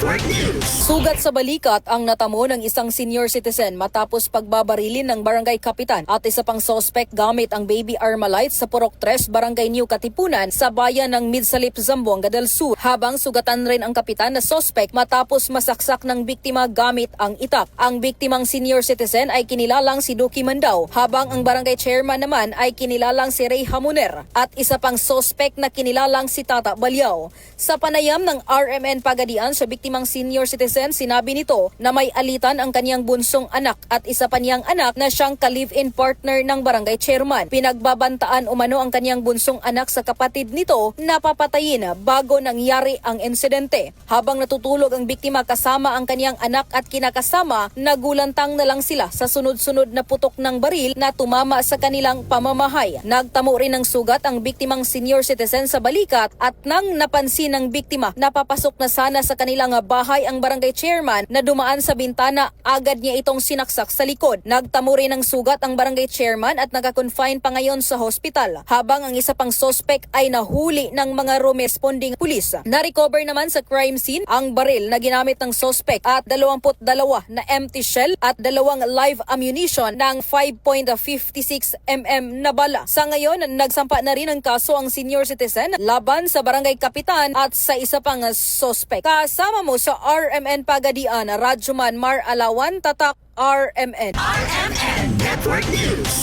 Network News. Sugat sa balikat ang natamo ng isang senior citizen matapos pagbabarilin ng barangay kapitan at isa pang sospek gamit ang baby Armalite sa Purok 3, Barangay New Katipunan sa bayan ng Midsalip, Zamboanga del Sur. Habang sugatan rin ang kapitan na sospek matapos masaksak ng biktima gamit ang itak. Ang biktimang senior citizen ay kinilalang si Duki Mandao, habang ang barangay chairman naman ay kinilalang si Ray Hamuner at isa pang sospek na kinilalang si Tata Balyaw. Sa panayam ng RMN Pagadian sa biktimang senior citizen, sinabi nito na may alitan ang kanyang bunsong anak at isa pa niyang anak na siyang ka-live-in partner ng barangay chairman. Pinagbabantaan umano ang kanyang bunsong anak sa kapatid nito na papatayin bago nangyari ang insidente. Habang natutulog ang biktima kasama ang kanyang anak at kinakasama, nagulantang na lang sila sa sunod-sunod na putok ng baril na tumama sa kanilang pamamahay. Nagtamo rin ng sugat ang biktimang senior citizen sa balikat at nang napansin ng biktima na papasok na sana sa kanilang bahay ang barangay chairman na dumaan sa bintana, agad niya itong sinaksak sa likod. Nagtamo rin ng sugat ang barangay chairman at naka-confine pa ngayon sa hospital, habang ang isa pang sospek ay nahuli ng mga responding pulis. Na-recover naman sa crime scene ang baril na ginamit ng sospek at 22 na empty shell at 2 live ammunition ng 5.56 mm na bala. Sa ngayon, nagsampa na rin ang kaso ang senior citizen laban sa barangay kapitan at sa isa pang sospek. Kasama mo sa RMN Pagadian, Radyoman Mar Alawan, Tatak RMN. RMN Network News.